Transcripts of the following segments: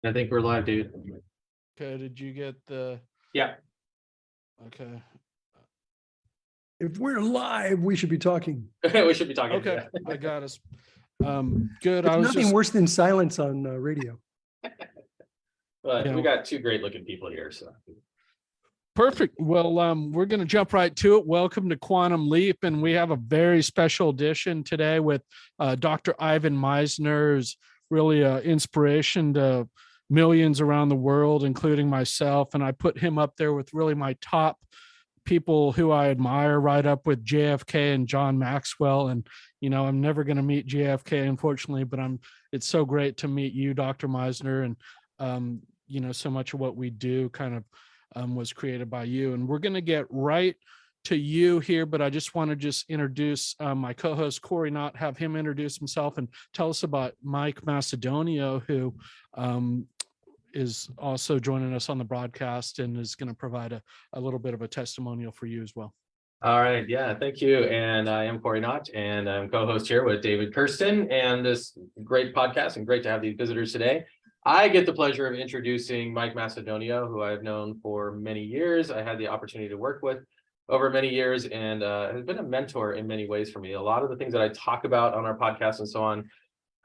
I think we're live, dude. Okay, did you get the? Yeah. Okay. If we're live, we should be talking. We should be talking. Okay, Yeah. I got us. Good. It's I was nothing just worse than silence on radio. But Yeah. we got two great looking people here. So perfect. Well, we're going to jump right to it. Welcome to Quantum Leap, and we have a very special edition today with Dr. Ivan Misner, who's really an inspiration to millions around the world, including myself. And I put him up there with really my top people who I admire, right up with JFK and John Maxwell. And, you know, I'm never going to meet JFK, unfortunately, but it's so great to meet you, Dr. Misner. And, you know, so much of what we do kind of was created by you. And we're going to get right to you here, but I just want to introduce my co-host, Cory and I, have him introduce himself and tell us about Mike Macedonio, who is also joining us on the broadcast and is going to provide a little bit of a testimonial for you as well. all right, yeah, thank you. And I am Cory Knott, and I'm co-host here with David Kirsten, and this great podcast, and great to have these visitors today. I get the pleasure of introducing Mike Macedonio, who I've known for many years. I had the opportunity to work with over many years, and has been a mentor in many ways for me. A lot of the things that I talk about on our podcast and so on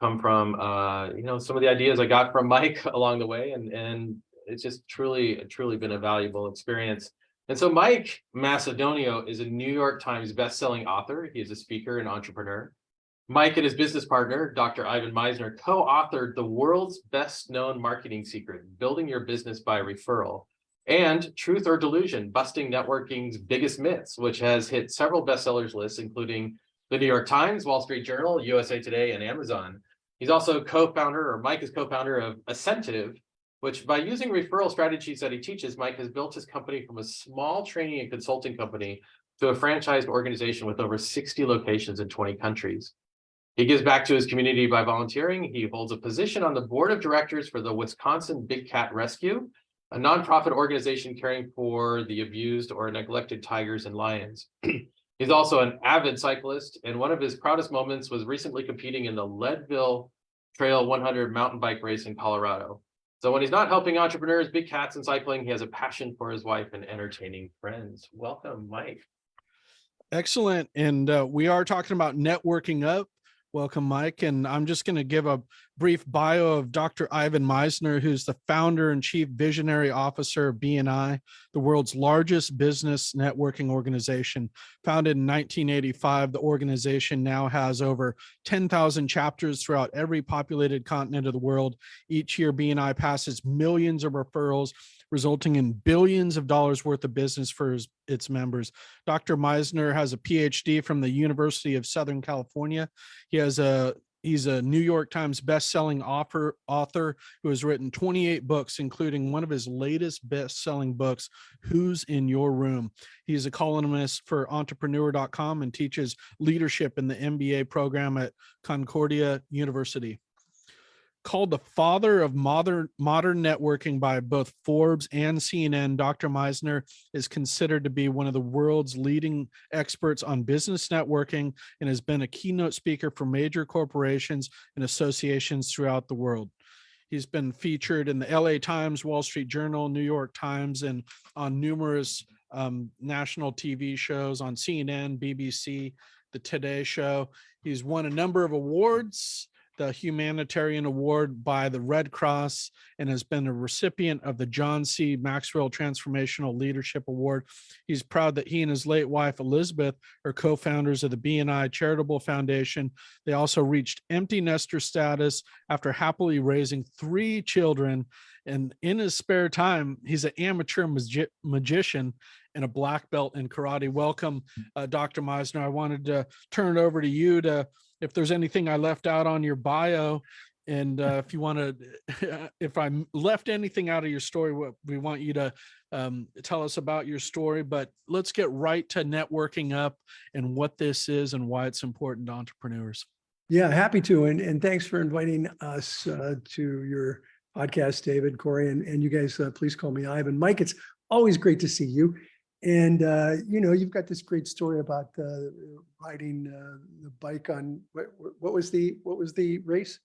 come from you know, some of the ideas I got from Mike along the way, and it's just truly been a valuable experience. And so Mike Macedonio is a New York Times best-selling author. He is a speaker and entrepreneur. Mike and his business partner, Dr. Ivan Misner, co-authored the world's best-known marketing secret, Building Your Business by Referral, and Truth or Delusion, Busting Networking's Biggest Myths, which has hit several bestsellers lists, including the New York Times, Wall Street Journal, USA Today, and Amazon. He's also Mike is co-founder of Ascentive, which by using referral strategies that he teaches, Mike has built his company from a small training and consulting company to a franchised organization with over 60 locations in 20 countries. He gives back to his community by volunteering. He holds a position on the board of directors for the Wisconsin Big Cat Rescue, a nonprofit organization caring for the abused or neglected tigers and lions. He's also an avid cyclist, and one of his proudest moments was recently competing in the Leadville Trail 100 mountain bike race in Colorado. So when he's not helping entrepreneurs, big cats, and cycling, he has a passion for his wife and entertaining friends. Welcome, Mike. Excellent. And we are talking about networking up. Welcome, Mike. And I'm just going to give a brief bio of Dr. Ivan Misner, who's the founder and chief visionary officer of BNI, the world's largest business networking organization. Founded in 1985, the organization now has over 10,000 chapters throughout every populated continent of the world. Each year, BNI passes millions of referrals, resulting in billions of dollars worth of business for its members. Dr. Misner has a PhD from the University of Southern California. He's a New York Times best-selling author who has written 28 books, including one of his latest best-selling books, Who's in Your Room? He's a columnist for entrepreneur.com and teaches leadership in the MBA program at Concordia University. Called the father of modern networking by both Forbes and CNN, Dr. Misner is considered to be one of the world's leading experts on business networking and has been a keynote speaker for major corporations and associations throughout the world. He's been featured in the LA Times, Wall Street Journal, New York Times, and on numerous national TV shows on CNN, BBC, The Today Show. He's won a number of awards, the Humanitarian Award by the Red Cross, and has been a recipient of the John C. Maxwell Transformational Leadership Award. He's proud that he and his late wife, Elizabeth, are co-founders of the BNI Charitable Foundation. They also reached empty nester status after happily raising 3 children. And in his spare time, he's an amateur magician and a black belt in karate. Welcome, Dr. Misner. I wanted to turn it over to you if there's anything I left out on your bio, and if you want to, if I left anything out of your story, we want you to tell us about your story. But let's get right to networking up and what this is and why it's important to entrepreneurs. Yeah, happy to. And thanks for inviting us to your podcast, David, Cory, and you guys, please call me Ivan. Mike, it's always great to see you. And, you know, you've got this great story about riding the bike on, what was the race?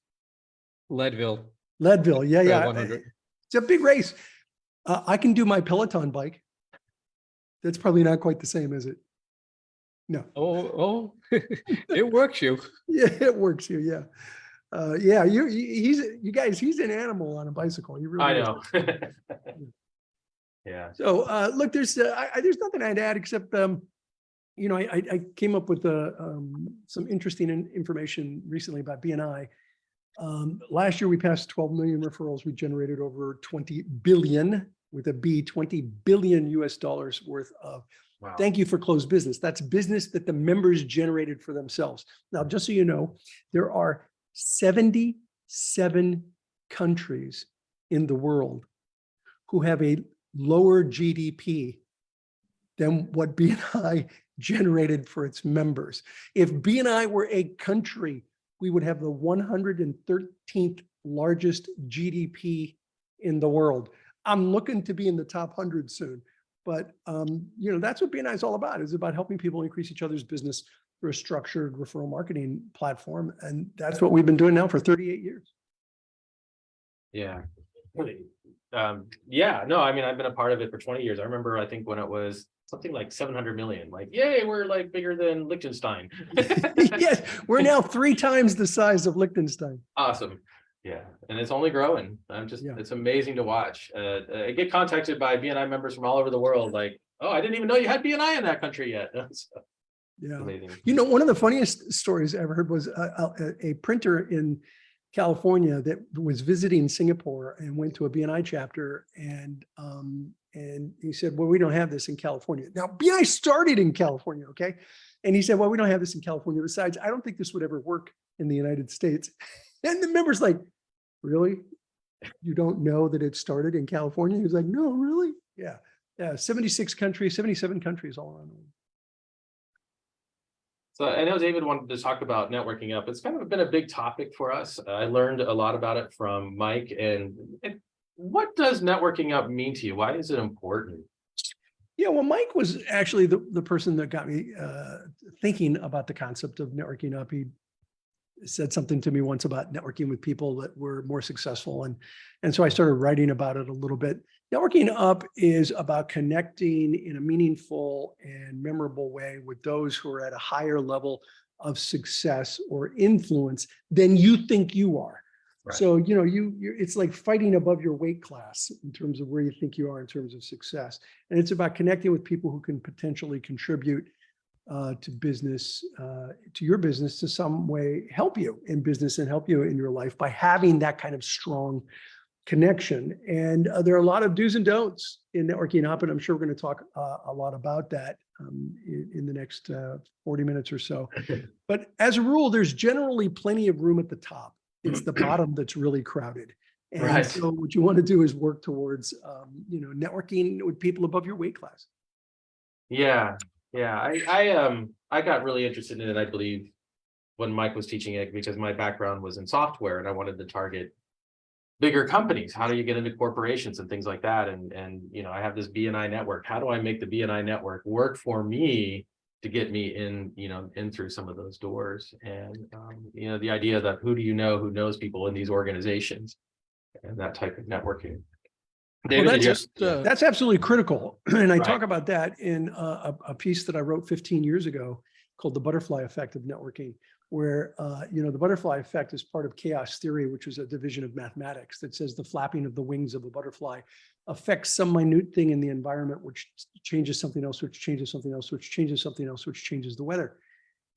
Leadville Leadville. Yeah, Trail yeah. 100. It's a big race. I can do my Peloton bike. That's probably not quite the same, is it? No. Oh, it works you. Yeah, it works here. Yeah. Yeah, you guys, he's an animal on a bicycle. He really I is. know. Yeah. So look, there's nothing I'd add except I came up with some interesting information recently about BNI. Last year we passed 12 million referrals. We generated over 20 billion with a B, 20 billion US dollars worth of Wow. thank you for closed business. That's business that the members generated for themselves. Now, just so you know, there are 77 countries in the world who have a lower GDP than what BNI generated for its members. If BNI were a country, we would have the 113th largest GDP in the world. I'm looking to be in the top 100 soon. But that's what BNI is all about. It's about helping people increase each other's business through a structured referral marketing platform. And that's what we've been doing now for 38 years. Yeah. Yeah, no, I mean, I've been a part of it for 20 years. I remember, I think when it was something like 700 million, like, yay, we're like bigger than Liechtenstein. Yes, we're now 3 times the size of Liechtenstein. Awesome. Yeah, and it's only growing. It's amazing to watch. I get contacted by BNI members from all over the world, like, oh, I didn't even know you had BNI in that country yet. So, yeah, amazing. One of the funniest stories I ever heard was a printer in California that was visiting Singapore and went to a BNI chapter, and he said, well, we don't have this in California. Now, BNI started in California, okay? And he said, well, we don't have this in California. Besides, I don't think this would ever work in the United States. And the member's like, really? You don't know that it started in California? He was like, no, really? Yeah. 76 countries, 77 countries all around the world. So I know David wanted to talk about networking up. It's kind of been a big topic for us. I learned a lot about it from Mike. And what does networking up mean to you? Why is it important? Yeah, well, Mike was actually the person that got me thinking about the concept of networking up. He said something to me once about networking with people that were more successful. And so I started writing about it a little bit. Networking up is about connecting in a meaningful and memorable way with those who are at a higher level of success or influence than you think you are. Right. So, it's like fighting above your weight class in terms of where you think you are in terms of success. And it's about connecting with people who can potentially contribute to business, to your business, to some way help you in business and help you in your life by having that kind of strong connection. And there are a lot of do's and don'ts in networking up, and I'm sure we're going to talk a lot about that in the next 40 minutes or so. But as a rule, there's generally plenty of room at the top. It's the bottom that's really crowded. And right. So what you want to do is work towards, networking with people above your weight class. Yeah. I got really interested in it, I believe, when Mike was teaching it, because my background was in software and I wanted to target bigger companies. How do you get into corporations and things like that? And I have this BNI network. How do I make the BNI network work for me to get me in through some of those doors? And the idea that who do you know who knows people in these organizations and that type of networking. David, that's absolutely critical. And I talk about that in a piece that I wrote 15 years ago called The Butterfly Effect of Networking, where, the butterfly effect is part of chaos theory, which is a division of mathematics that says the flapping of the wings of a butterfly affects some minute thing in the environment, which changes something else, which changes something else, which changes something else, which changes the weather.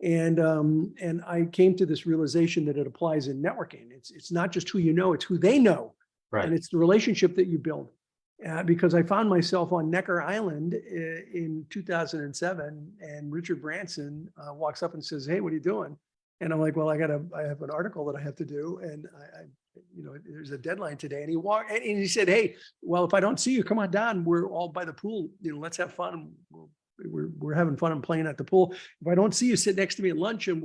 And I came to this realization that it applies in networking. It's not just who you know, it's who they know. Right. And it's the relationship that you build. Because I found myself on Necker Island in 2007, and Richard Branson walks up and says, "Hey, what are you doing?" And I'm like, "Well, I have an article that I have to do, and there's a deadline today." And he said, "Hey, well, if I don't see you, come on down. We're all by the pool. Let's have fun. We're having fun and playing at the pool. If I don't see you, sit next to me at lunch, and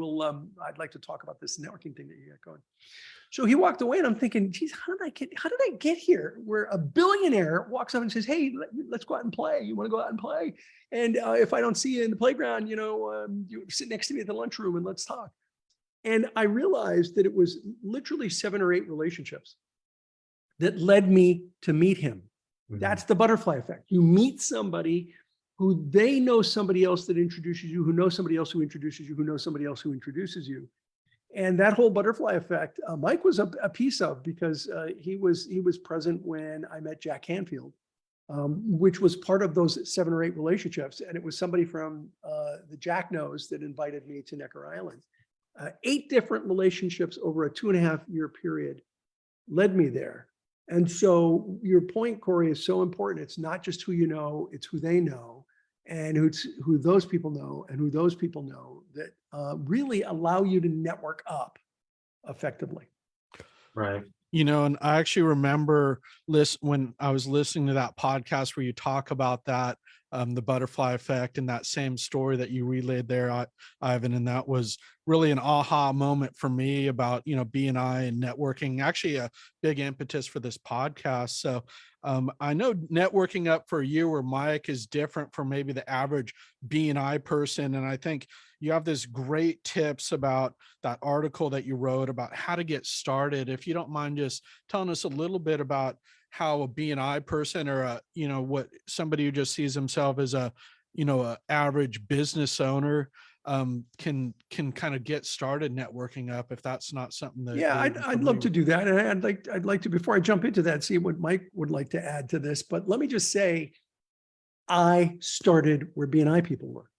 I'd like to talk about this networking thing that you got going." So he walked away, and I'm thinking, geez, how did I get here? Where a billionaire walks up and says, "Hey, let's go out and play. You want to go out and play? And if I don't see you in the playground, you sit next to me at the lunchroom and let's talk." And I realized that it was literally 7 or 8 relationships that led me to meet him. That's the butterfly effect. You meet somebody who they know somebody else that introduces you, who knows somebody else who introduces you, who knows somebody else who introduces you. And that whole butterfly effect, Mike was a piece of, because he was present when I met Jack Canfield, which was part of those 7 or 8 relationships. And it was somebody from the Jack knows that invited me to Necker Island. 8 different relationships over a 2.5-year period led me there. And so your point, Cory, is so important. It's not just who you know, it's who they know, and who those people know, and who those people know, that really allow you to network up effectively. Right. And I actually remember when I was listening to that podcast where you talk about that, the butterfly effect, and that same story that you relayed there, Ivan, and that was really an aha moment for me about, BNI and networking, actually a big impetus for this podcast. So I know networking up for you or Mike is different from maybe the average BNI person. And I think you have this great tips about that article that you wrote about how to get started. If you don't mind just telling us a little bit about how a BNI person, or what somebody who just sees himself as a average business owner can kind of get started networking up, if that's not something that. Yeah, I'd love to do that. And I'd like to, before I jump into that, see what Mike would like to add to this. But let me just say, I started where BNI people were.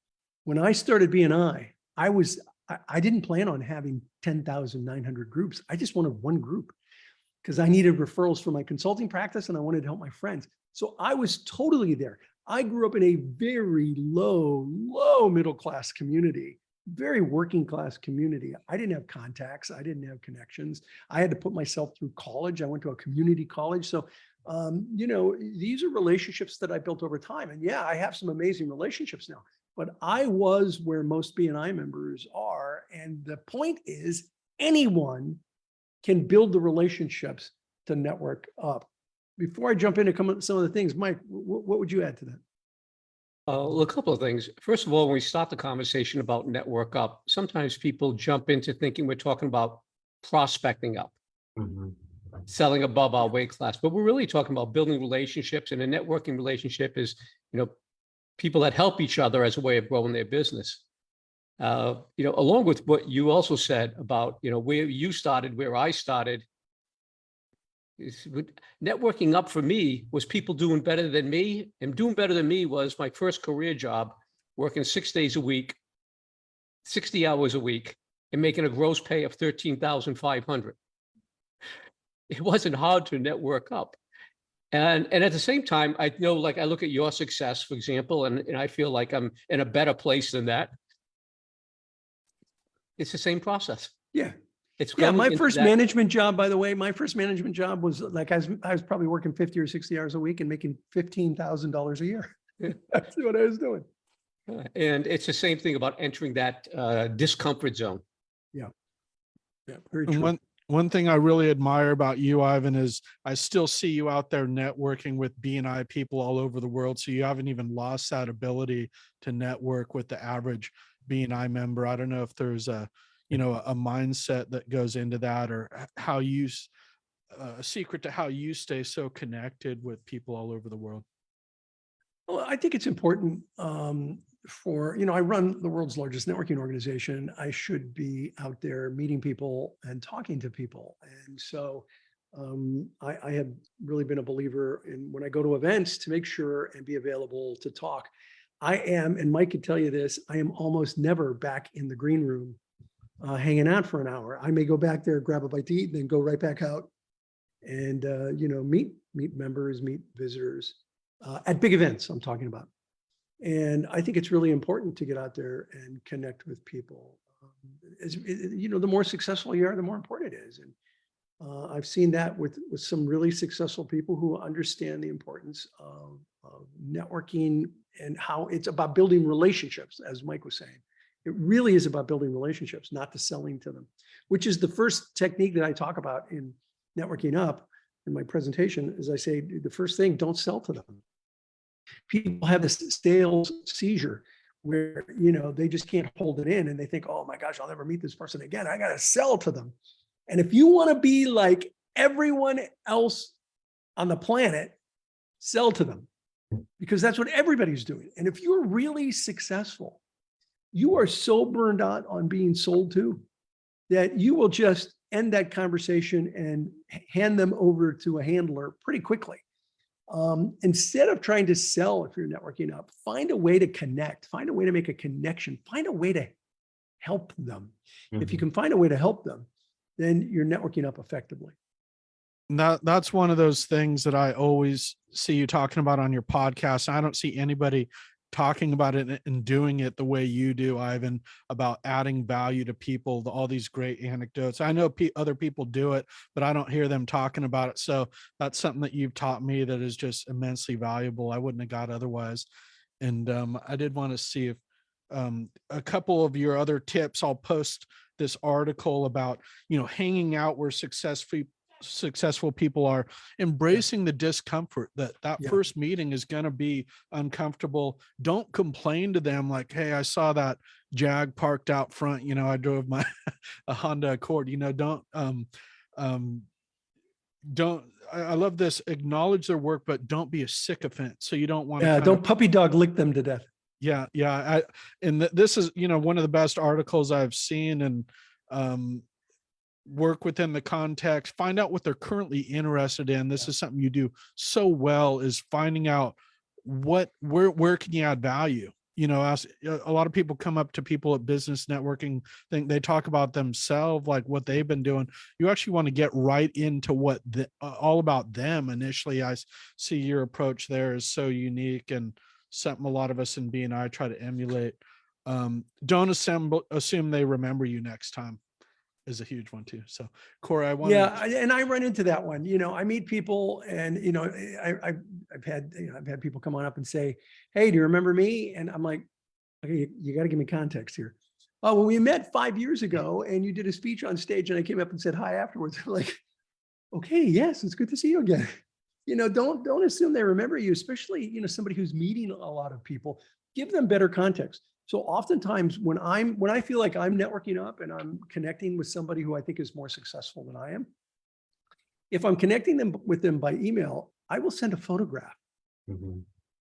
When I started BNI, I didn't plan on having 10,900 groups. I just wanted one group, because I needed referrals for my consulting practice and I wanted to help my friends. So I was totally there. I grew up in a very low middle-class community, very working class community. I didn't have contacts. I didn't have connections. I had to put myself through college. I went to a community college. So, these are relationships that I built over time. And yeah, I have some amazing relationships now, but I was where most BNI members are. And the point is, anyone can build the relationships to network up. Before I jump into some of the things, Mike, what would you add to that? Well, a couple of things. First of all, when we start the conversation about network up, sometimes people jump into thinking we're talking about prospecting up, selling above our weight class, but we're really talking about building relationships. And a networking relationship is, people that help each other as a way of growing their business. Along with what you also said about, where you started, where I started, networking up for me was people doing better than me. And doing better than me was my first career job, working 6 days a week, 60 hours a week, and making a gross pay of $13,500. It wasn't hard to network up. And at the same time, I know, like, I look at your success, for example, and I feel like I'm in a better place than that. It's the same process. Yeah. It's my first management job, by the way, was like, I was probably working 50 or 60 hours a week and making $15,000 a year. That's what I was doing. And it's the same thing about entering that discomfort zone. Yeah. Very true. And one thing I really admire about you, Ivan, is I still see you out there networking with BNI people all over the world. So you haven't even lost that ability to network with the average BNI member. I don't know if there's a mindset that goes into that, or how you, a secret to how you stay so connected with people all over the world. Well, I think it's important I run the world's largest networking organization. I should be out there meeting people and talking to people. And so I have really been a believer in, when I go to events, to make sure and be available to talk. I am, and Mike could tell you this, I am almost never back in the green room hanging out for an hour. I may go back there, grab a bite to eat, and then go right back out and, meet members, meet visitors at big events I'm talking about. And I think it's really important to get out there and connect with people. The more successful you are, the more important it is. And I've seen that with some really successful people who understand the importance of networking and how it's about building relationships, as Mike was saying. It really is about building relationships, not the selling to them, which is the first technique that I talk about in networking up in my presentation. As I say, the first thing, don't sell to them. People have this sales seizure where, they just can't hold it in and they think, oh my gosh, I'll never meet this person again. I got to sell to them. And if you want to be like everyone else on the planet, sell to them, because that's what everybody's doing. And if you're really successful, you are so burned out on being sold to that you will just end that conversation and hand them over to a handler pretty quickly. Instead of trying to sell, if you're networking up, find a way to connect, find a way to make a connection, find a way to help them. If you can find a way to help them, then you're networking up effectively. That's one of those things that I always see you talking about on your podcast. I don't see anybody talking about it and doing it the way you do, Ivan, about adding value to people, all these great anecdotes. I know other people do it, but I don't hear them talking about it. So that's something that you've taught me that is just immensely valuable. I wouldn't have got otherwise. And I did want to see if a couple of your other tips. I'll post this article about, hanging out where successful people are, embracing the discomfort that first meeting is going to be uncomfortable. Don't complain to them like, hey, I saw that Jag parked out front, I drove a Honda Accord. Don't I love this, acknowledge their work, but don't be a sycophant. So you don't want to don't puppy dog lick them to death. Yeah. This is, one of the best articles I've seen, and work within the context, find out what they're currently interested in. This is something you do so well, is finding out where can you add value. As a lot of people come up to people at business networking, think they talk about themselves, like what they've been doing. You actually want to get right into what all about them initially. I see your approach there is so unique and something a lot of us in BNI try to emulate. Don't assume they remember you next time is a huge one too. So Cory, and I run into that one. I meet people, and I've had people come on up and say, "Hey, do you remember me?" And I'm like, "Okay, you got to give me context here." "Oh, well, we met 5 years ago, and you did a speech on stage, and I came up and said hi afterwards." I'm like, "Okay, yes, it's good to see you again." Don't assume they remember you, especially somebody who's meeting a lot of people. Give them better context. So oftentimes when I feel like I'm networking up and I'm connecting with somebody who I think is more successful than I am, if I'm connecting with them by email, I will send a photograph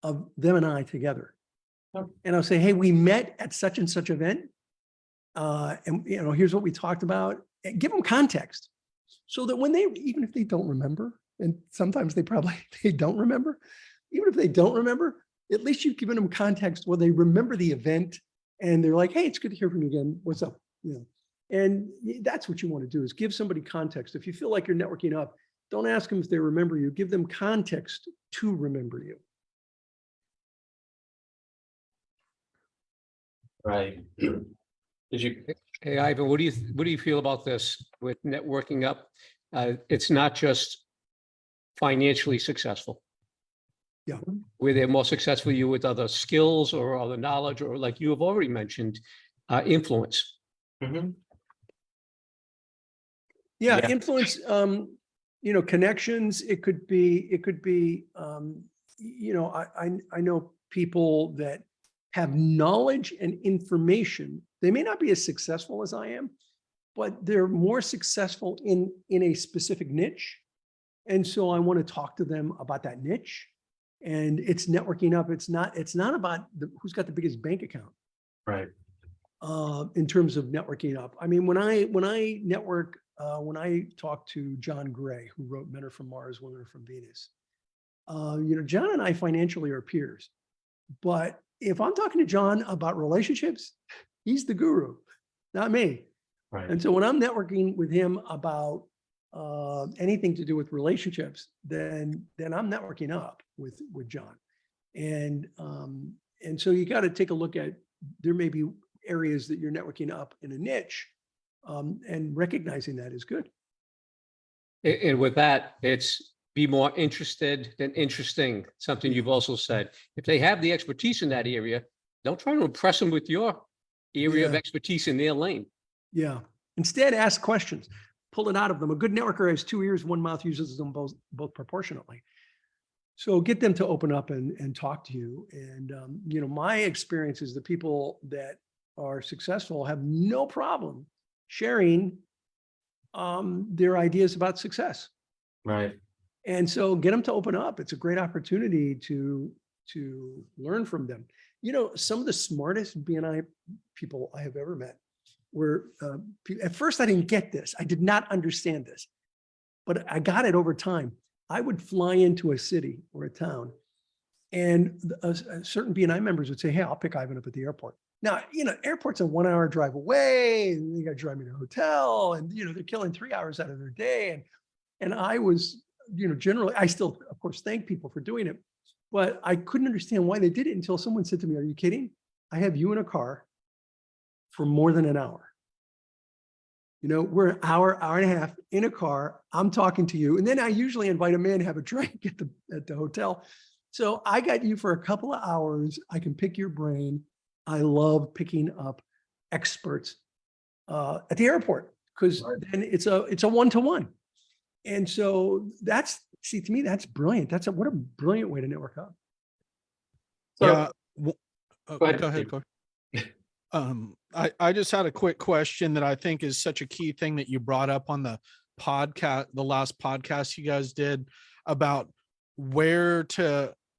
of them and I together. And I'll say, "Hey, we met at such and such event. And here's what we talked about." And give them context so that when even if they don't remember, and sometimes they don't remember, even if they don't remember, at least you've given them context where they remember the event and they're like, "Hey, it's good to hear from you again. What's up?" And that's what you want to do, is give somebody context. If you feel like you're networking up, don't ask them if they remember you. Give them context to remember you. Right. Hey, Ivan, what do you feel about this with networking up? It's not just financially successful. Yeah. Where they're more successful you with other skills or other knowledge, or like you have already mentioned, influence. Yeah, influence, connections. It could be, I know people that have knowledge and information. They may not be as successful as I am, but they're more successful in a specific niche. And so I want to talk to them about that niche. And it's networking up. It's not about who's got the biggest bank account. Right. In terms of networking up. I mean, when I network, when I talk to John Gray, who wrote Men Are From Mars, Women Are From Venus, John and I financially are peers. But if I'm talking to John about relationships, he's the guru, not me. Right. And so when I'm networking with him about anything to do with relationships, then I'm networking up with John. And so you got to take a look at, there may be areas that you're networking up in a niche, and recognizing that is good. And with that, it's be more interested than interesting. Something you've also said. If they have the expertise in that area, don't try to impress them with your area of expertise in their lane. Yeah. Instead, ask questions. Pull it out of them. A good networker has 2 ears, one mouth, uses them both proportionately. So get them to open up and talk to you. And, my experience is the people that are successful have no problem sharing their ideas about success. Right. And so get them to open up. It's a great opportunity to learn from them. You know, some of the smartest BNI people I have ever met were, at first I didn't get this. I did not understand this, but I got it over time. I would fly into a city or a town, and certain BNI members would say, hey, I'll pick Ivan up at the airport. Now, you know, airport's a 1 hour drive away, and you got to drive me to a hotel, and, you know, they're killing 3 hours out of their day. And I was, you know, generally, I still, of course, thank people for doing it, but I couldn't understand why they did it until someone said to me, are you kidding? I have you in a car for more than an hour. You know, we're an hour, hour and a half in a car. I'm talking to you. And then I usually invite them in, have a drink at the hotel. So I got you for a couple of hours. I can pick your brain. I love picking up experts at the airport, because then it's a one-to-one. And so see, to me, that's brilliant. What a brilliant way to network up. So, Yeah. go ahead. Go ahead, Cory. I just had a quick question that I think is such a key thing that you brought up on the podcast, the last podcast you guys did, about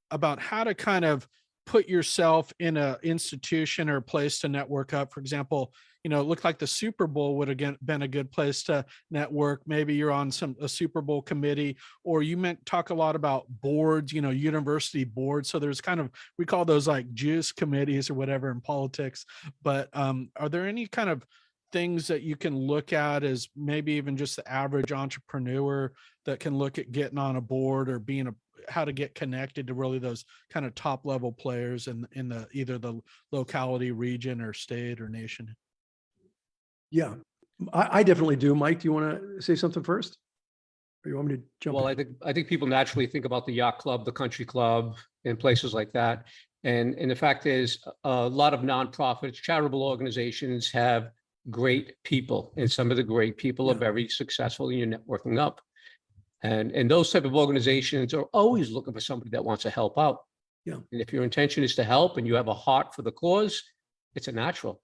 about how to kind of put yourself in a institution or a place to network up. For example, you know, it looked like the Super Bowl would have been a good place to network. Maybe you're on a Super Bowl committee, or you talk a lot about boards, you know, university boards. So there's kind of, we call those like juice committees or whatever in politics. But are there any kind of things that you can look at as maybe even just the average entrepreneur that can look at getting on a board or how to get connected to really those kind of top level players in either the locality, region, or state or nation? Yeah, I definitely do. Mike, do you want to say something first? Or you want me to jump Well, in? I think people naturally think about the yacht club, the country club, and places like that. And the fact is, a lot of nonprofits, charitable organizations have great people, and some of the great people are very successful in your networking up. And those type of organizations are always looking for somebody that wants to help out. Yeah. And if your intention is to help and you have a heart for the cause, it's a natural.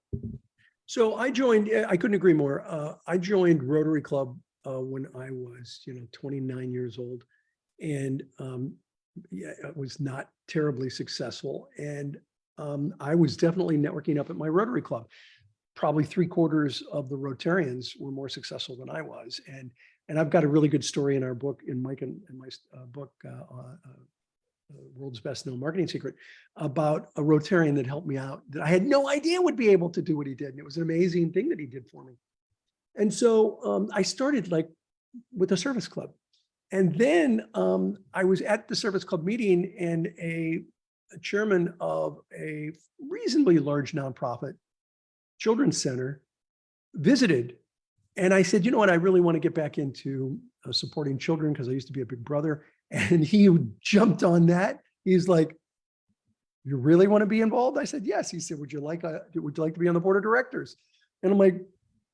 So I couldn't agree more. I joined Rotary Club when I was, 29 years old, and it was not terribly successful. And I was definitely networking up at my Rotary Club. Probably 3/4 of the Rotarians were more successful than I was. And I've got a really good story in our book, in Mike and my book, World's Best Known Marketing Secret, about a Rotarian that helped me out that I had no idea would be able to do what he did. And it was an amazing thing that he did for me. And so I started with a service club. And then I was at the service club meeting, and a chairman of a reasonably large nonprofit children's center visited. And I said, you know what, I really want to get back into supporting children because I used to be a big brother. And he jumped on that. He's like, you really want to be involved? I said, yes. He said, would you like to be on the board of directors? And I'm like,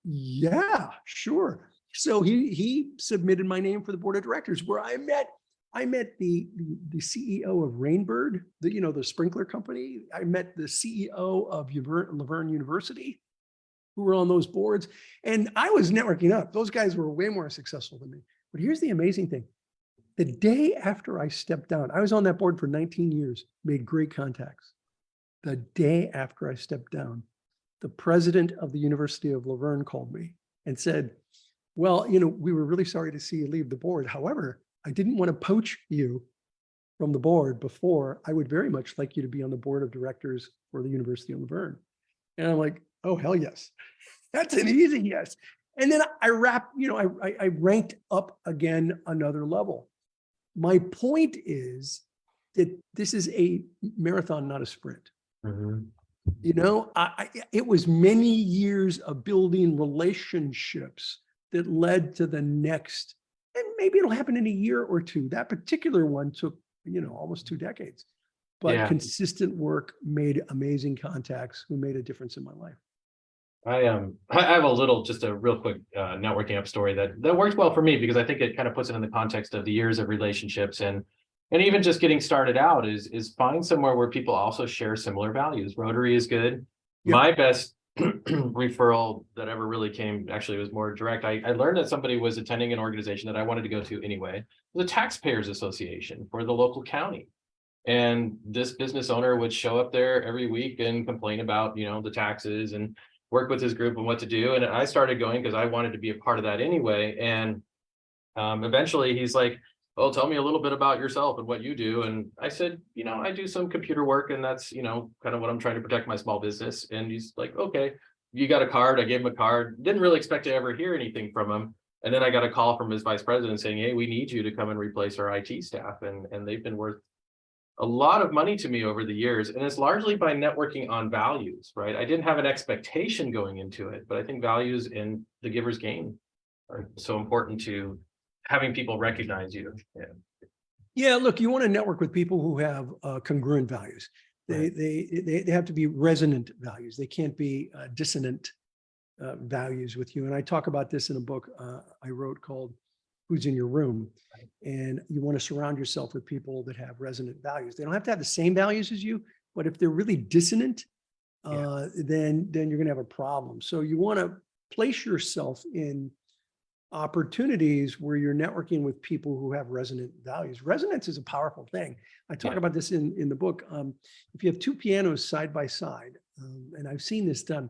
yeah, sure. So he submitted my name for the board of directors, where I met the CEO of Rainbird, the sprinkler company. I met the CEO of Laverne University, who were on those boards. And I was networking up. Those guys were way more successful than me. But here's the amazing thing. The day after I stepped down, I was on that board for 19 years, made great contacts. The day after I stepped down, the president of the University of Laverne called me and said, well, we were really sorry to see you leave the board. However, I didn't want to poach you from the board before. I would very much like you to be on the board of directors for the University of Laverne. And I'm like, oh, hell yes. That's an easy yes. And then I ranked up again another level. My point is that this is a marathon, not a sprint. Mm-hmm. It was many years of building relationships that led to the next, and maybe it'll happen in a year or two. That particular one took, almost 2 decades, but consistent work made amazing contacts who made a difference in my life. I have just a real quick networking up story that worked well for me, because I think it kind of puts it in the context of the years of relationships and even just getting started out is find somewhere where people also share similar values. Rotary is good. Yep. My best referral that ever really came. Actually, it was more direct. I learned that somebody was attending an organization that I wanted to go to anyway, the Taxpayers Association for the local county. And this business owner would show up there every week and complain about, the taxes and work with his group and what to do. And I started going because I wanted to be a part of that anyway. And eventually he's like, "Oh, tell me a little bit about yourself and what you do." And I said, "I do some computer work, and that's, kind of what I'm trying to protect my small business." And he's like, "Okay, you got a card?" I gave him a card. Didn't really expect to ever hear anything from him. And then I got a call from his vice president saying, "Hey, we need you to come and replace our IT staff." And they've been worth a lot of money to me over the years. And it's largely by networking on values, right? I didn't have an expectation going into it, but I think values in the giver's gain are so important to having people recognize you. Yeah. Yeah, look, you want to network with people who have congruent values. They have to be resonant values. They can't be dissonant values with you. And I talk about this in a book I wrote called Who's in Your Room. And you want to surround yourself with people that have resonant values. They don't have to have the same values as you, but if they're really dissonant, then you're going to have a problem. So you want to place yourself in opportunities where you're networking with people who have resonant values. Resonance is a powerful thing. I talk about this in the book. If you have two pianos side by side, and I've seen this done,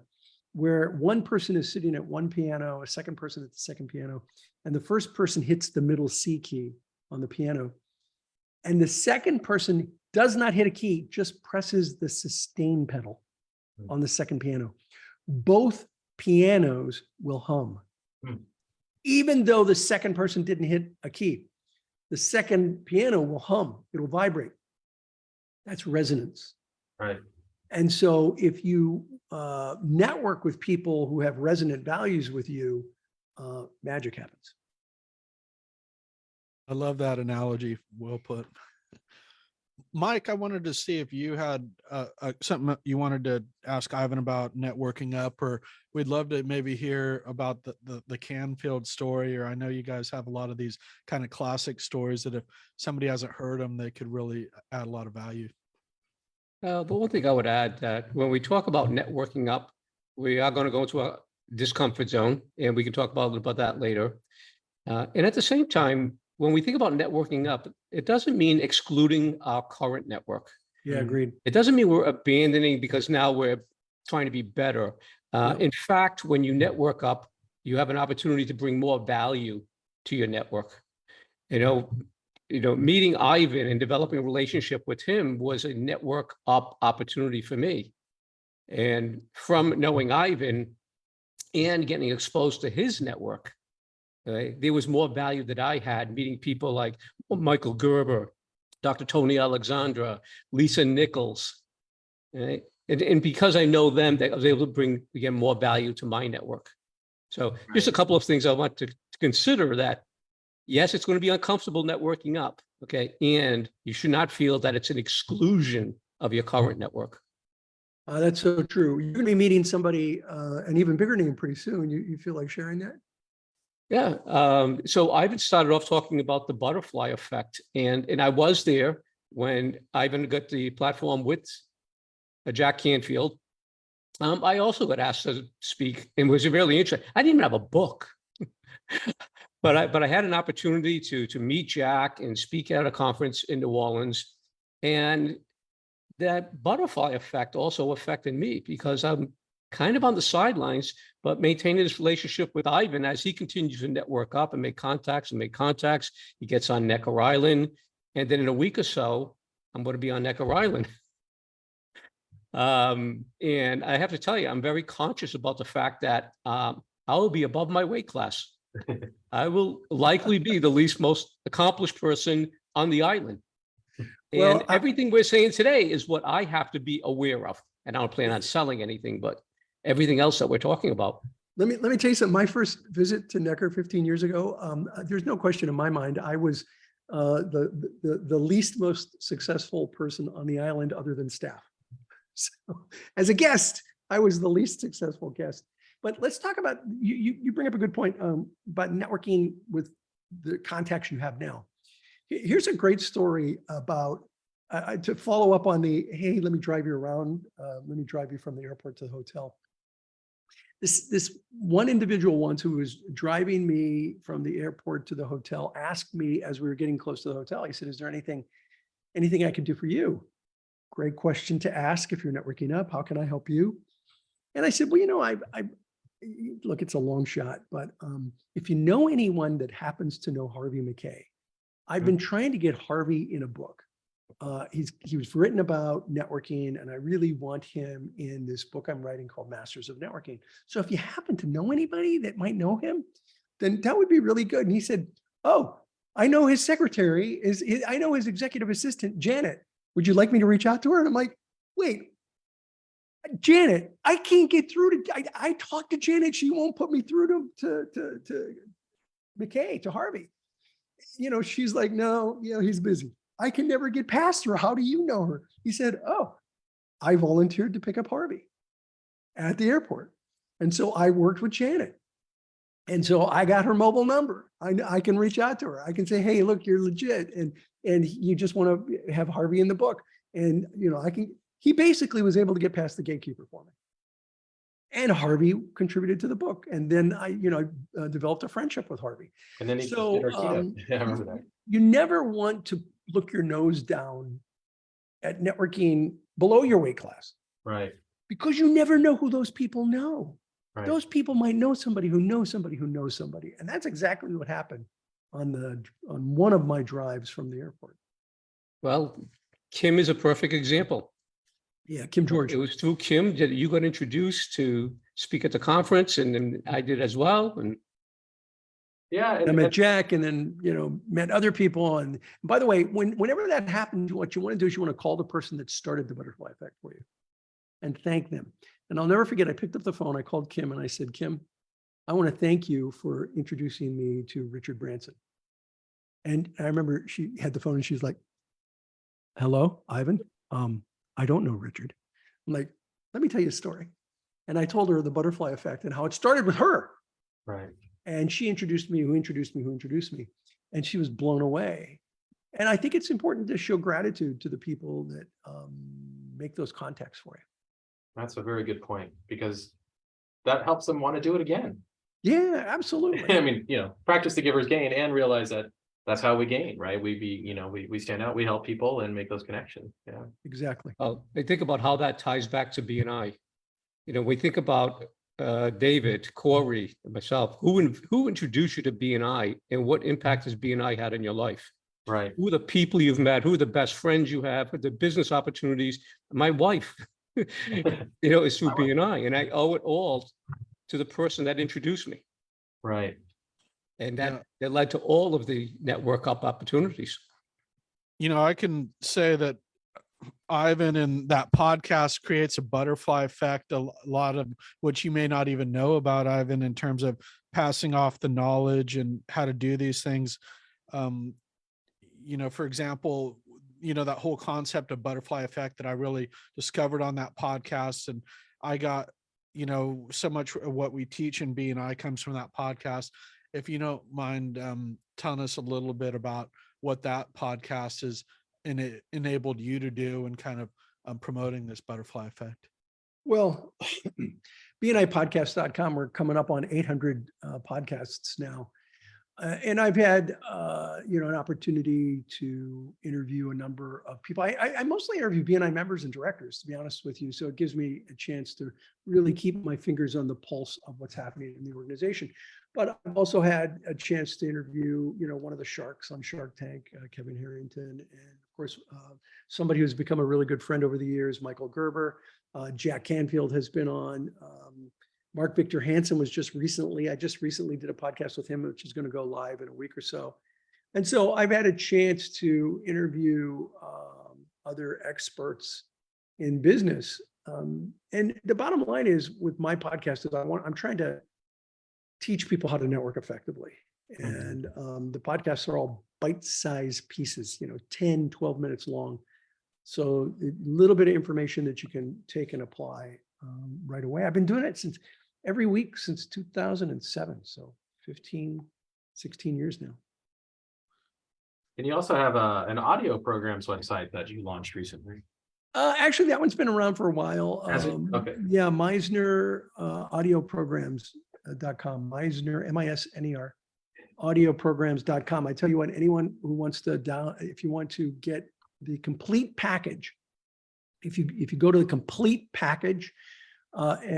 where one person is sitting at one piano, a second person at the second piano, and the first person hits the middle C key on the piano, and the second person does not hit a key, just presses the sustain pedal on the second piano. Both pianos will hum. Even though the second person didn't hit a key, the second piano will hum, it'll vibrate. That's resonance. Right. And so if you network with people who have resonant values with you, magic happens. I love that analogy. Well put. Mike, I wanted to see if you had something you wanted to ask Ivan about networking up, or we'd love to maybe hear about the Canfield story, or I know you guys have a lot of these kind of classic stories that if somebody hasn't heard them, they could really add a lot of value. But one thing I would add, that when we talk about networking up, we are going to go into a discomfort zone, and we can talk about that later. And at the same time, when we think about networking up, it doesn't mean excluding our current network. Yeah, agreed. It doesn't mean we're abandoning because now we're trying to be better. In fact, when you network up, you have an opportunity to bring more value to your network. Meeting Ivan and developing a relationship with him was a network up opportunity for me. And from knowing Ivan and getting exposed to his network, there was more value that I had meeting people like Michael Gerber, Dr. Tony Alexandra, Lisa Nichols. And because I know them, I was able to bring, again, more value to my network. So just a couple of things I want to consider that, yes, it's going to be uncomfortable networking up, okay? And you should not feel that it's an exclusion of your current network. That's so true. You're going to be meeting somebody, an even bigger name pretty soon. You feel like sharing that? Yeah. So Ivan started off talking about the butterfly effect, and I was there when Ivan got the platform with Jack Canfield. I also got asked to speak and was really interested. I didn't even have a book, but I had an opportunity to meet Jack and speak at a conference in New Orleans, and that butterfly effect also affected me because I'm kind of on the sidelines, but maintaining this relationship with Ivan as he continues to network up and make contacts. He gets on Necker Island. And then in a week or so, I'm going to be on Necker Island. And I have to tell you, I'm very conscious about the fact that I will be above my weight class. I will likely be the least most accomplished person on the island. And everything we're saying today is what I have to be aware of. And I don't plan on selling anything, but everything else that we're talking about. Let me tell you something. My first visit to Necker 15 years ago, there's no question in my mind, I was the least most successful person on the island other than staff. So as a guest, I was the least successful guest. But let's talk about, you bring up a good point about networking with the contacts you have now. Here's a great story about, to follow up on the, hey, let me drive you around. Let me drive you from the airport to the hotel. this one individual once who was driving me from the airport to the hotel asked me as we were getting close to the hotel, he said, is there anything I can do for you? Great question to ask if you're networking up. How can I help you? And I said, well, I look, it's a long shot, but if you know anyone that happens to know Harvey McKay, I've been trying to get Harvey in a book. He was written about networking, and I really want him in this book I'm writing called Masters of Networking. So if you happen to know anybody that might know him, then that would be really good. And he said, oh, I know his secretary I know his executive assistant, Janet. Would you like me to reach out to her? And I'm like, wait, Janet, I can't get through to, I talked to Janet. She won't put me through to McKay, to Harvey. She's like, no, he's busy. I can never get past her. How do you know her? He said, oh, I volunteered to pick up Harvey at the airport. And so I worked with Janet. And so I got her mobile number. I can reach out to her. I can say, hey, look, you're legit. And you just want to have Harvey in the book. And, he basically was able to get past the gatekeeper for me. And Harvey contributed to the book. And then I developed a friendship with Harvey. And then he So, did our keynote. Yeah, I remember that. You never want to look your nose down at networking below your weight class, Right. because you never know who those people know. Right. Those people might know somebody who knows somebody who knows somebody. And that's exactly what happened on one of my drives from the airport. Well, Kim is a perfect example. Yeah, Kim George. It was through Kim that you got introduced to speak at the conference, and then I did as well. And Yeah. I met Jack, and then, met other people. And by the way, whenever that happens, what you want to do is you want to call the person that started the butterfly effect for you and thank them. And I'll never forget, I picked up the phone, I called Kim and I said, Kim, I want to thank you for introducing me to Richard Branson. And I remember she had the phone and she's like, hello, Ivan. I don't know Richard. I'm like, let me tell you a story. And I told her the butterfly effect and how it started with her. Right. And she introduced me, who introduced me. And she was blown away. And I think it's important to show gratitude to the people that make those contacts for you. That's a very good point, because that helps them want to do it again. Yeah, absolutely. I mean, practice the giver's gain, and realize that that's how we gain, right? We stand out, we help people and make those connections. Yeah, Exactly. I think about how that ties back to BNI. We think about David, Cory, and myself. Who introduced you to BNI, and what impact has BNI had in your life? right. Who are the people you've met? Who are the best friends you have? Who are the business opportunities? My wife, is through BNI, and I owe it all to the person that introduced me. Right. And that led to all of the network up opportunities. I can say that Ivan and that podcast creates a butterfly effect, a lot of which you may not even know about Ivan in terms of passing off the knowledge and how to do these things. For example, that whole concept of butterfly effect that I really discovered on that podcast. And I got, so much of what we teach in BNI comes from that podcast. If you don't mind telling us a little bit about what that podcast is and it enabled you to do and kind of promoting this butterfly effect. Well, BNIpodcast.com, we're coming up on 800 podcasts now. And I've had, an opportunity to interview a number of people. I mostly interview BNI members and directors, to be honest with you. So it gives me a chance to really keep my fingers on the pulse of what's happening in the organization. But I've also had a chance to interview, one of the sharks on Shark Tank, Kevin Harrington, and of course, somebody who's become a really good friend over the years, Michael Gerber. Jack Canfield has been on. Mark Victor Hansen was I just recently did a podcast with him, which is going to go live in a week or so. And so I've had a chance to interview other experts in business. And the bottom line is with my podcast is I'm trying to teach people how to network effectively. And the podcasts are all bite-sized pieces, 10, 12 minutes long. So a little bit of information that you can take and apply right away. I've been doing it every week since 2007. So 15, 16 years now. And you also have an audio programs website that you launched recently. Actually, that one's been around for a while. Has it? Okay. Yeah, Misner, audioprograms.com, Misner, M-I-S-N-E-R, audioprograms.com. I tell you what, anyone who wants to if you want to get the complete package, if you go to the complete package,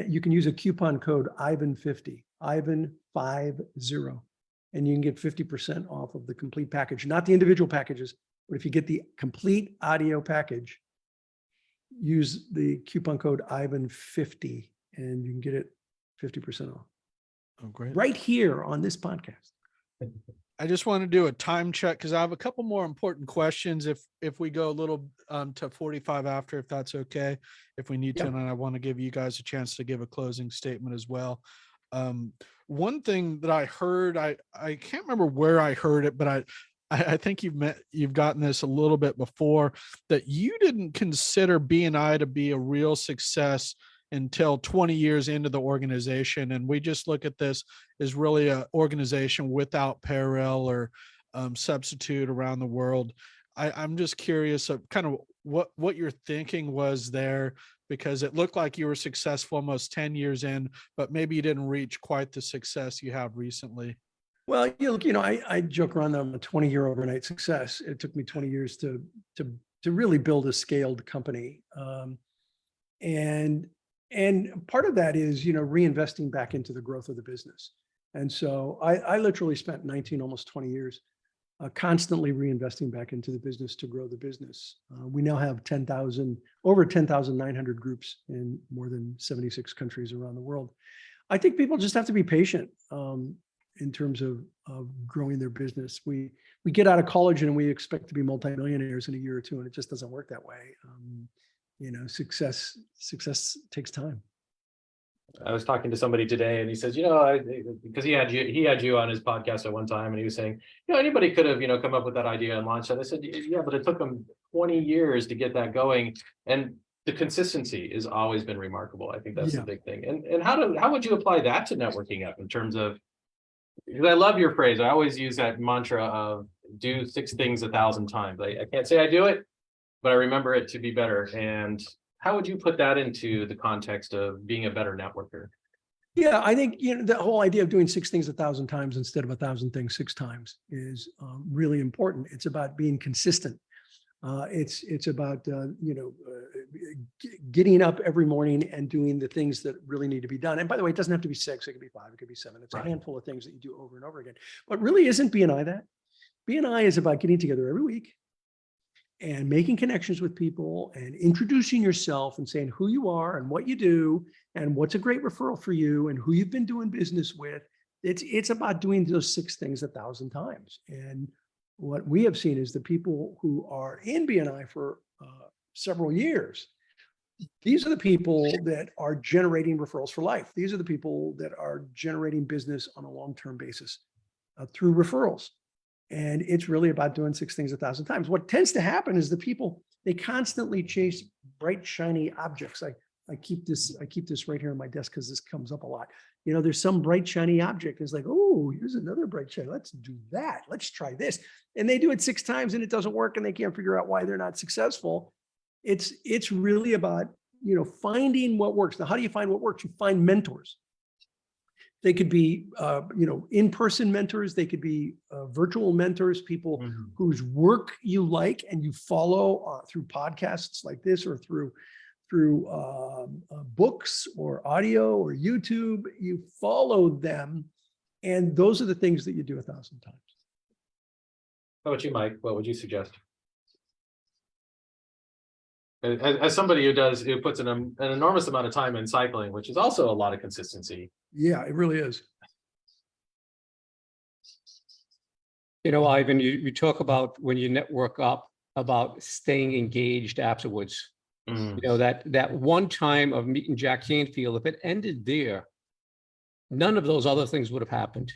you can use a coupon code IVAN50, IVAN50, and you can get 50% off of the complete package, not the individual packages, but if you get the complete audio package, use the coupon code IVAN50 and you can get it 50% off. Oh, great. Right here on this podcast. I just want to do a time check because I have a couple more important questions. If we go a little to 45 after, if that's okay, if we need to, Yeah. and I want to give you guys a chance to give a closing statement as well. One thing that I heard, I can't remember where I heard it, but I think you've gotten this a little bit before, that you didn't consider BNI to be a real success until 20 years into the organization. And we just look at this as really an organization without parallel or substitute around the world. I'm just curious of kind of what your thinking was there, because it looked like you were successful almost 10 years in, but maybe you didn't reach quite the success you have recently. Well, I joke around that I'm a 20-year overnight success. It took me 20 years to really build a scaled company. And part of that is, reinvesting back into the growth of the business. And so I literally spent 19, almost 20 years constantly reinvesting back into the business to grow the business. We now have over 10,900 groups in more than 76 countries around the world. I think people just have to be patient in terms of growing their business. We get out of college and we expect to be multimillionaires in a year or two, and it just doesn't work that way. Success takes time. I was talking to somebody today and he says, because he had you on his podcast at one time, and he was saying, anybody could have, come up with that idea and launched it. I said, yeah, but it took them 20 years to get that going. And the consistency has always been remarkable. I think that's the big thing. And how would you apply that to networking up in terms of, because I love your phrase. I always use that mantra of do 6 things 1,000 times. I can't say I do it, but I remember it to be better. And how would you put that into the context of being a better networker? Yeah, I think the whole idea of doing 6 things 1,000 times instead of 1,000 things 6 times is really important. It's about being consistent. It's about getting up every morning and doing the things that really need to be done. And by the way, it doesn't have to be 6; it could be 5; it could be 7. It's a handful of things that you do over and over again. But really, isn't BNI that? BNI is about getting together every week and making connections with people and introducing yourself and saying who you are and what you do and what's a great referral for you and who you've been doing business with. It's about doing those 6 things 1,000 times. And what we have seen is the people who are in BNI for several years, these are the people that are generating referrals for life. These are the people that are generating business on a long-term basis through referrals. And it's really about doing 6 things 1,000 times. What tends to happen is the people, they constantly chase bright, shiny objects. I keep this right here on my desk because this comes up a lot. There's some bright, shiny object. It's like, oh, here's another bright, shiny. Let's do that. Let's try this. And they do it 6 times and it doesn't work and they can't figure out why they're not successful. It's really about, finding what works. Now, how do you find what works? You find mentors. They could be, in-person mentors. They could be virtual mentors, people whose work you like and you follow through podcasts like this or through books or audio or YouTube. You follow them, and those are the things that you do 1,000 times. How about you, Mike? What would you suggest? As somebody who puts an enormous amount of time in cycling, which is also a lot of consistency. Yeah, it really is. Ivan, you talk about when you network up about staying engaged afterwards. That one time of meeting Jack Canfield, if it ended there, none of those other things would have happened.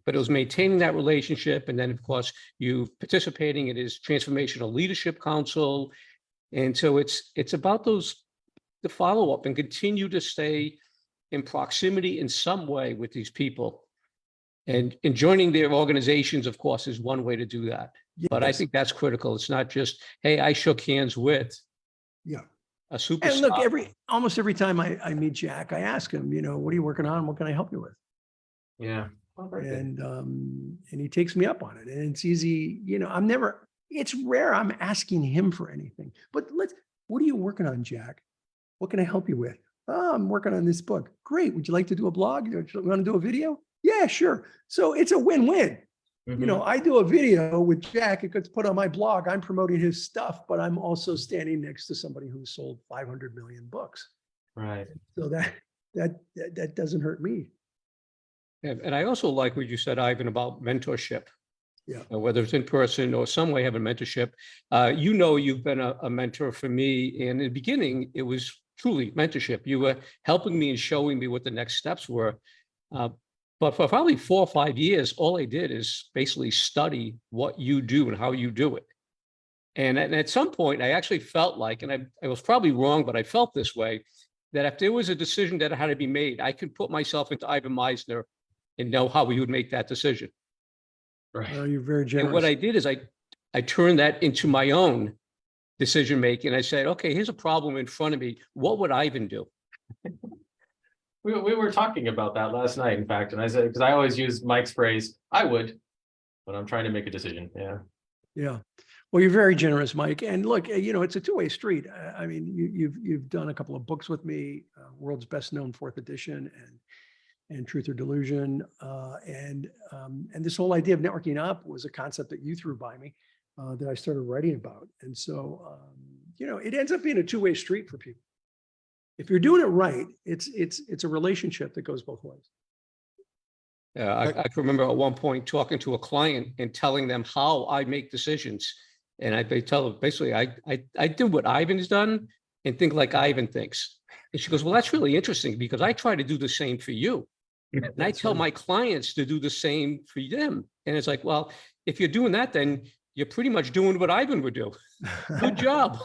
But it was maintaining that relationship. And then, of course, you participating in his Transformational Leadership Council. And so it's about the follow-up and continue to stay in proximity in some way with these people. And joining their organizations, of course, is one way to do that. Yes. But I think that's critical. It's not just, hey, I shook hands with. Yeah. a superstar. And look, almost every time I meet Jack, I ask him, what are you working on? What can I help you with? Yeah. Oh, very good. And he takes me up on it. And it's easy, it's rare I'm asking him for anything. But what are you working on, Jack? What can I help you with? Oh, I'm working on this book. Great. Would you like to do a blog? You want to do a video? Yeah, sure. So it's a win-win. Mhm. I do a video with Jack. It gets put on my blog. I'm promoting his stuff, but I'm also standing next to somebody who sold 500 million books. Right. So that doesn't hurt me. And I also like what you said, Ivan, about mentorship. Yeah. Whether it's in person or some way having mentorship. You've been a mentor for me. And in the beginning, it was truly mentorship. You were helping me and showing me what the next steps were. But for probably 4 or 5 years, all I did is basically study what you do and how you do it. And at some point, I actually felt like, and I was probably wrong, but I felt this way, that if there was a decision that had to be made, I could put myself into Ivan Misner and know how he would make that decision. Right. Oh, you're very generous. And what I did is I turned that into my own decision making. I said, okay, here's a problem in front of me. What would Ivan do? We were talking about that last night, in fact, and I said, because I always use Mike's phrase, I would, when I'm trying to make a decision. Yeah. Yeah. Well, you're very generous, Mike. And look, it's a two-way street. I mean, you've done a couple of books with me, World's Best Known 4th Edition and Truth or Delusion. And this whole idea of networking up was a concept that you threw by me that I started writing about. And so, it ends up being a two-way street for people. If you're doing it right, it's a relationship that goes both ways. I can remember at one point talking to a client and telling them how I make decisions. And they tell them, basically, I do what Ivan's done and think like Ivan thinks. And she goes, well, that's really interesting because I try to do the same for you. And I tell my clients to do the same for them. And it's like, well, if you're doing that, then you're pretty much doing what Ivan would do. Good job.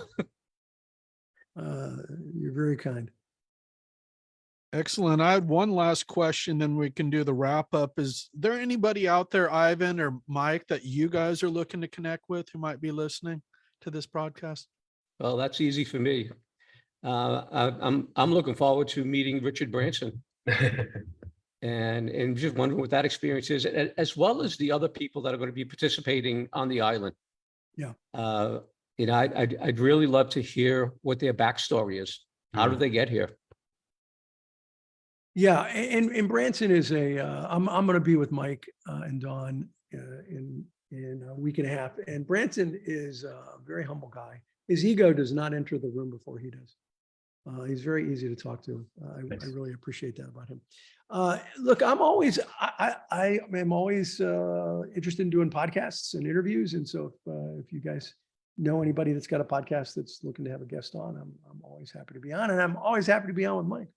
You're very kind. Excellent. I had one last question, then we can do the wrap up. Is there anybody out there, Ivan or Mike, that you guys are looking to connect with who might be listening to this broadcast? Well, that's easy for me. I'm looking forward to meeting Richard Branson and just wondering what that experience is, as well as the other people that are going to be participating on the island. Yeah. I'd really love to hear what their backstory is. How did they get here? Yeah, and Branson is I'm going to be with Mike and Dawn in a week and a half. And Branson is a very humble guy. His ego does not enter the room before he does. He's very easy to talk to. I really appreciate that about him. Look, I am always interested in doing podcasts and interviews. And so if you guys know anybody that's got a podcast that's looking to have a guest on, I'm always happy to be on, and I'm always happy to be on with Mike.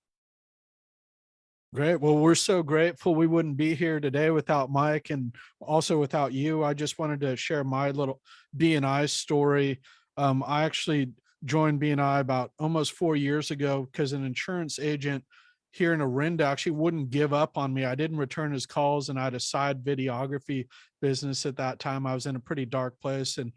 Great. Well, we're so grateful. We wouldn't be here today without Mike and also without you. I just wanted to share my little BNI story. I actually joined BNI about almost 4 years ago because an insurance agent here in Orinda actually wouldn't give up on me. I didn't return his calls, and I had a side videography business at that time. I was in a pretty dark place, and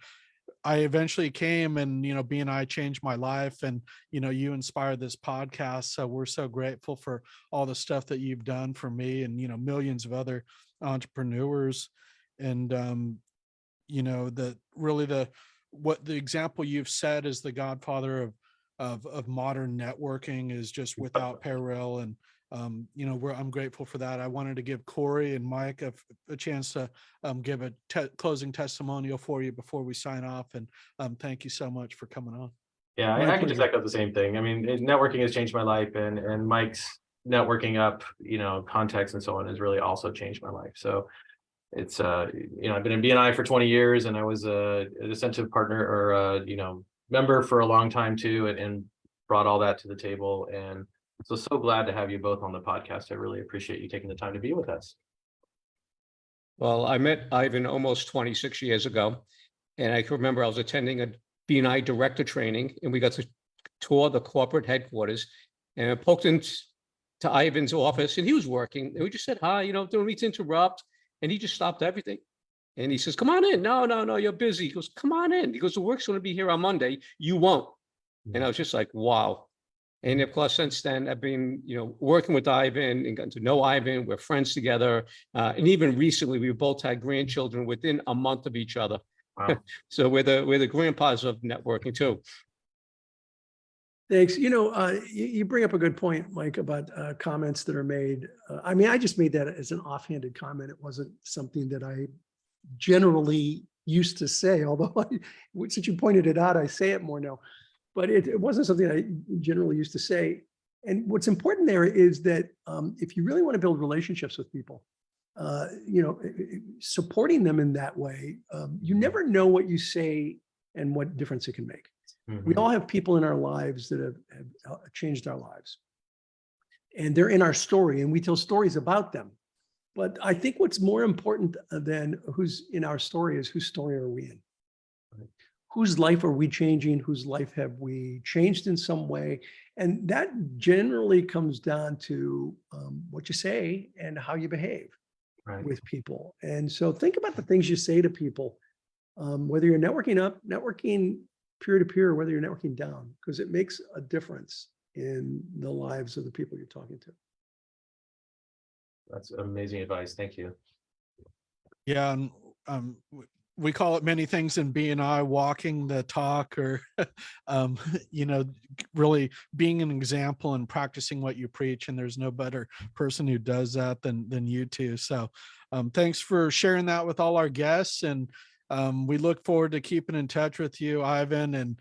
I eventually came, and, BNI changed my life, and, you inspired this podcast. So we're so grateful for all the stuff that you've done for me and, millions of other entrepreneurs. And, what the example you've set is the godfather of modern networking is just without parallel. And, I'm grateful for that. I wanted to give Cory and Mike a chance to give a closing testimonial for you before we sign off. And thank you so much for coming on. Yeah, I can just echo the same thing. I mean, networking has changed my life, and Mike's networking up, context and so on has really also changed my life. So it's, I've been in BNI for 20 years, and I was an incentive partner or, member for a long time too, and brought all that to the table. And so glad to have you both on the podcast. I really appreciate you taking the time to be with us. Well, I met Ivan almost 26 years ago, and I can remember I was attending a BNI director training, and we got to tour the corporate headquarters, and I poked into Ivan's office, and he was working, and we just said, hi, don't mean to interrupt. And he just stopped everything. And he says, come on in. No, you're busy. He goes, come on in. He goes, the work's going to be here on Monday. You won't. And I was just like, wow. And of course, since then, I've been, working with Ivan and gotten to know Ivan. We're friends together. And even recently, we both had grandchildren within a month of each other. Wow. So we're the grandpas of networking too. Thanks. You bring up a good point, Mike, about comments that are made. I mean, I just made that as an offhanded comment. It wasn't something that I generally used to say, although since you pointed it out, I say it more now. But it wasn't something I generally used to say. And what's important there is that if you really want to build relationships with people, supporting them in that way, you never know what you say and what difference it can make. We all have people in our lives that have changed our lives. And they're in our story, and we tell stories about them. But I think what's more important than who's in our story is whose story are we in? Whose life are we changing? Whose life have we changed in some way? And that generally comes down to what you say and how you behave with people. And so think about the things you say to people, whether you're networking up, networking peer-to-peer, whether you're networking down, because it makes a difference in the lives of the people you're talking to. That's amazing advice. Thank you. Yeah, and we call it many things in BNI, walking the talk, or really being an example and practicing what you preach. And there's no better person who does that than you two. So thanks for sharing that with all our guests. And we look forward to keeping in touch with you, Ivan. And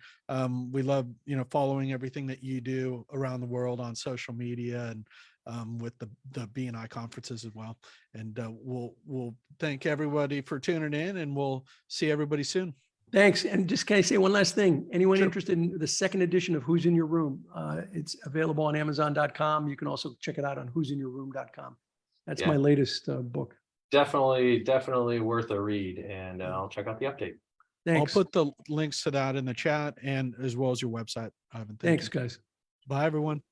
we love, following everything that you do around the world on social media and with the BNI conferences as well. And we'll thank everybody for tuning in, and we'll see everybody soon. Thanks. And just can I say one last thing? Anyone Sure. interested in the second edition of Who's in Your Room? It's available on Amazon.com. You can also check it out on who'sinyourroom.com. That's my latest book. Definitely worth a read, and I'll check out the update. Thanks. I'll put the links to that in the chat, and as well as your website, Ivan. Thanks, guys. Bye, everyone.